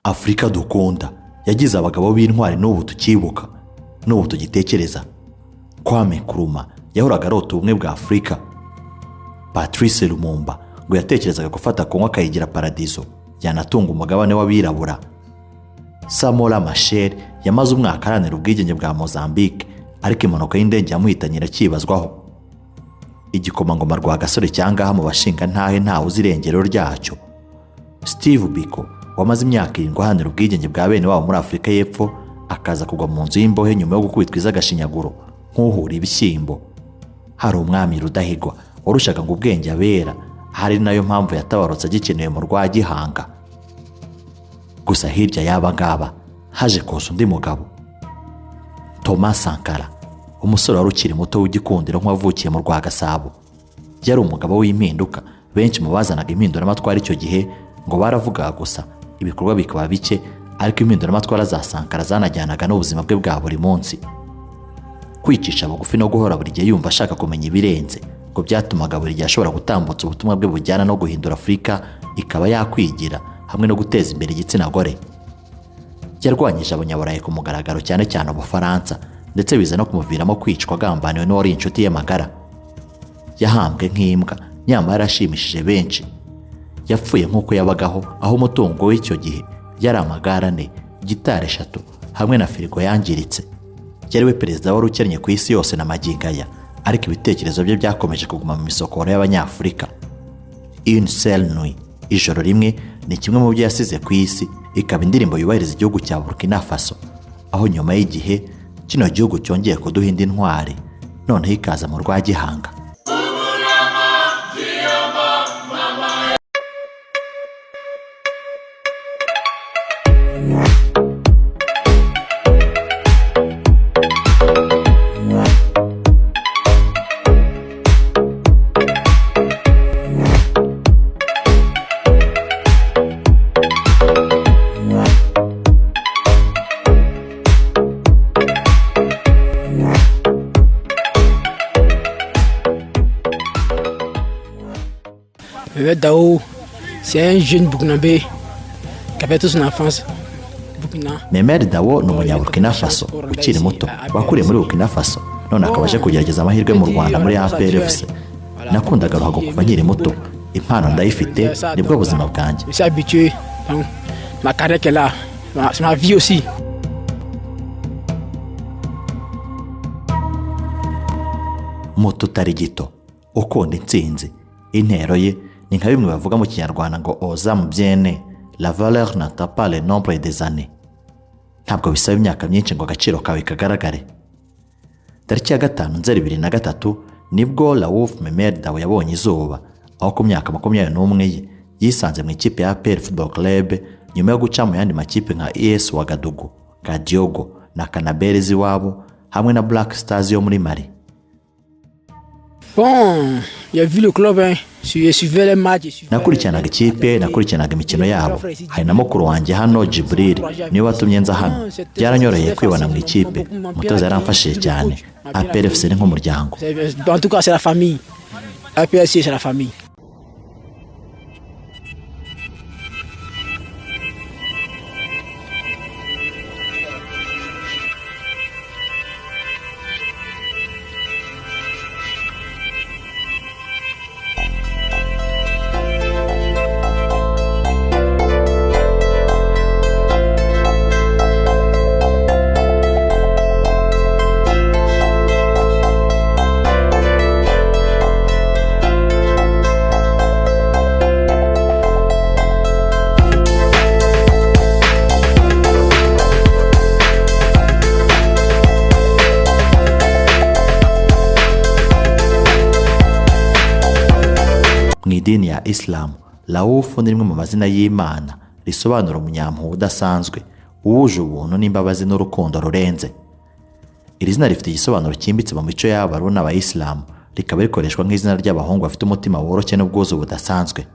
Afurika dukunda yagize abagabo b'intwari n'ubu tukibuka n'ubu tugitekereza. Kwame Nkrumah yahoraga arota ubumwe bwa Afurika. Patrice Lumumba ngo yatekerezaga gufata Kongo akayigira paradizo yanatunga umugabane w'abirabura. Samora Machel yamaze umwaka aharanira ubwigenge bwa Mozambique, ariko impanuka y'indege yamuhitanye irakibazwaho. Igikomangoma Rwagasore cyangaha mu bashinga ntahe ntawe uzi irengero ryacyo. Steve Biko wamaze imyaka 7 aharanira ubwigenge bwa bene wabo muri Afurika y'Epfo, akaza kugwa mu nzu y'imbohe nyuma yo gukubitwa iz'agashinyaguro nk'uhura ibishyimbo. Hari umwami Rudahigwa warushaga ngo ubwenge abera, hari nayo mpamvu yatabarutse agikenewe mu rwa Gihanga. Gusa hirya y'aba ngaba haje koza undi mugabo, Thomas Sankara, umusore wari ukiri muto w'igikundiro nk'uwavukiye mu rwa Gasabo. Yari umugabo w'impinduka, benshi mu bazanaga impinduramatwara icyo gihe ngo baravugaga gusa, ibikorwa bikaba bike, ariko impinduramatwara za Sankara zanajyanaga n'ubuzima bwe bwa buri munsi. Kwicisha bugufi no guhora buri gihe yumva ashaka kumenya ibirenze ngo byatumaga buri gihe ashobora gutambutsa ubutumwa bwe bujyana no guhindura Afurika ikaba yakwigira hamwe no guteza imbere igitsina gore. Yarwanyije abanyaburayi ku mugaragaro, cyane cyane Abafaransa, ndetse biza no kumuviramo kwicwa agambaniwe n'uwari inshuti ye magara. Yahambwe nk'imbwa, nyamara yarashimishije benshi. Yapfuye nk'uko yabagaho, aho umutungo w'icyo gihe yari amagare 4, gitari 3 hamwe na firigo yangiritse. Yari we perezida wari ukennye ku isi yose na magingaya, ariko ibitekerezo bye byakomeje kuguma mu misokoro y'Abanyafurika. Une seule nuit, ijoro rimwe, ni kimwe mu byo yasize ku isi, ikaba indirimbo yubahiriza igihugu cya Burkina Faso, aho nyuma y'igihe kino gihugu cyongeye kuduha indi ntwari, noneho ikaza mu rwa Gihanga. Memel Dao, c'est un jeune Burkinabé qui avait toute son enfance. Memel Dao ni umunyaburkina Faso ukiri muto wakuriye muri Burkina Faso, none akabaje kugerageza amahirwe mu Rwanda muri APR FC. Nakundaga ruhago kuva nkiri muto, impano ndayifite, nibwo buzima bwanjye. Je suis habitué, ma carrière est là, c'est ma vie aussi. Muto utari gito, ukunda intsinzi, intero ye ni nka bimwe bavuga mu Kinyarwanda ngo oza mu byene, la valeur n'attend pas le nombre des années. Ntabwo bisaba imyaka myinshi ngo agaciro kawe kagaragare. Tariki ya 5 Nzeri 2003 nibwo Raouf Memel Dao yabonye izuba, aho ku myaka 21 ye yisanze mu ikipe ya APR Football Club nyuma yo guca mu yandi makipe nka AS Ouagadougou, Kadiogo na Canabers iwabo hamwe na Black Stars yo muri Mali. Bon, j'ai vu le club, je suivais les matchs. Nakurikiranaga ikipe, nakurikiranaga imikino yabo. Hari na mukuru wanjye hano Jibril niwe watumye nza hano. Byaranyoroheye kwibona mu ikipe, umutoza yaramfashije cyane. APR FC ni nk'umuryango. En tout cas, c'est la famille. APR FC, c'est la famille. Idini ya Islam, Raouf ni rimwe mu mazina y'Imana risobanura umunyampuhwe udasanzwe, uwuje ubuntu n'imbabazi n'urukundo rurenze. Iri zina rifite igisobanuro cyimbitse mu mico y'Abarundi n'Abayisilamu, rikaba rikoreshwa nk'izina ry'abahungu bafite umutima woroshye n'ubwuzu budasanzwe.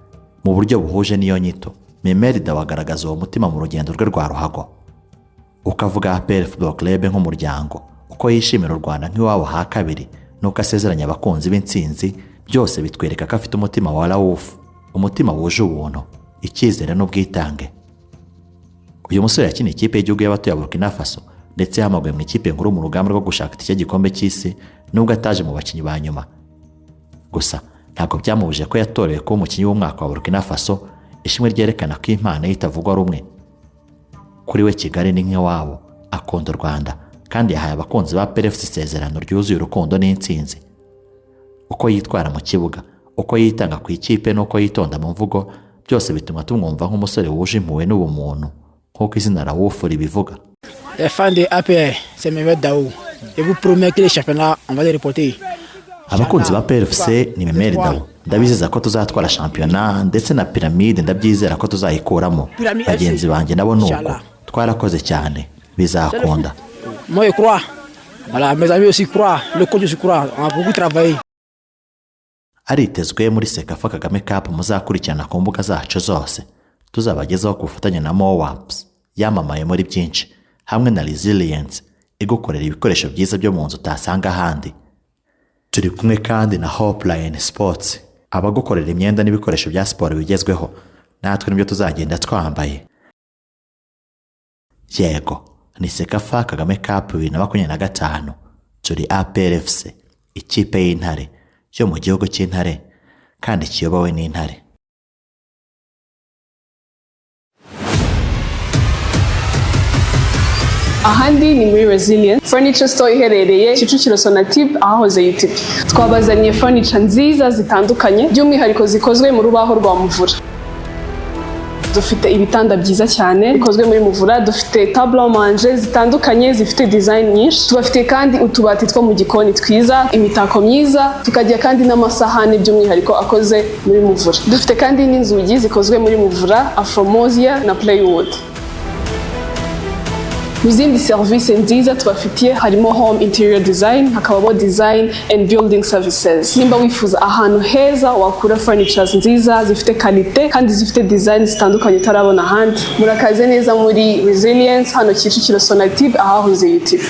Mu buryo buhuje n'iyo nyito, Memel Dao agaragaza uwo mutima mu rugendo rwe rwa ruhago. Ukavuga APR Football Club nk'umuryango, uko yishimira u Rwanda nk'iwabo ha kabiri, nuko asezeranya abakunzi b'intsinzi, byose bitwereka ko afite umutima wa Raouf, umutima wuje ubuntu, icyizere n'ubwitange. uyu musore yakiniye ikipe y'igihugu y'abato ya Burkina Faso ndetse yahamaguye mu ikipe nkuru mu rugamba rwo gushaka itike gikombe cy'isi nubwo ataje mu bakinnyi ba nyuma. Gusa ntabwo byamubuje ko yatorewe kuba umukinnyi w'umwaka wa Burkina Faso, ishimwe ryerekana ko impano ye itavugwa rumwe. Kuri we Kigali ni nk'iwabo, akunda u Rwanda kandi yahaye abakunzi ba APR FC isezerano ryuzuye urukundo n'intsinzi. Uko yitwara mu kibuga, uko yitanga ku ikipe n'uko yitonda mu mvugo, byose bituma tumwumva nk'umusore wuje impuhwe n'ubumuntu nk'uko izina Raouf ribivuga. Les fans de APR, c'est Memel Dao. Je vous promets que les championnats, on va les reporter. Abakunzi ba APR FC ni Memel Dao. Ndabizeza ko tuzatwara shampiyona ndetse na piramide ndabyizera ko tuzayikuramo. Bagenzi banjye nabo nuko twarakoze cyane bizakunda. Moi je crois. Voilà, mes amis aussi croient, le coach aussi croit. On a beaucoup travaillé. Aritezwe muri Sekafa Kagame Cup muzakurikirana ku mbuga zacu zose. Tuzabagezaho ku bufatanye na Mowaps yamamaye muri byinshi hamwe na Resilience igukorera ibikoresho byiza byo mu nzu utasanga ahandi. Turi kumwe kandi na Hopeline Sports abagukorera imyenda n'ibikoresho bya siporo bigezweho, natwe nibyo tuzagenda twambaye. Yego, ni Sekafa Kagame Cup 2025. Turi APR FC, ikipe y'intare yo mu gihugu cy'intare kandi kiyobowe n'intare. Ahandi ni muri Resilience Furniture Store iherereye Kicukiro Sonatube ahahoze YouTube. Twabazaniye furniture nziza zitandukanye by'umwihariko zikozwe mu rubaho rwa muvura. Dufite ibitanda byiza cyane bikozwe muri muvura, dufite table manger zitandukanye zifite design nyinshi, tubafite kandi utubati two mu gikoni twiza, imitako myiza, tukagira kandi n'amasahani by'umwihariko akoze muri muvura. Dufite kandi n'inzugi zikozwe muri muvura, afromosia na plywood. Muzindi service nziza tubafitiye harimo home interior design, hakabamo design and building services. Nimba wifuza ahantu heza wakura furnitures nziza zifite qualite kandi zifite design zitandukanye utarabona ahandi, murakaze neza muri Resilience hano Kicukiro Sonatube ahahoze YouTube.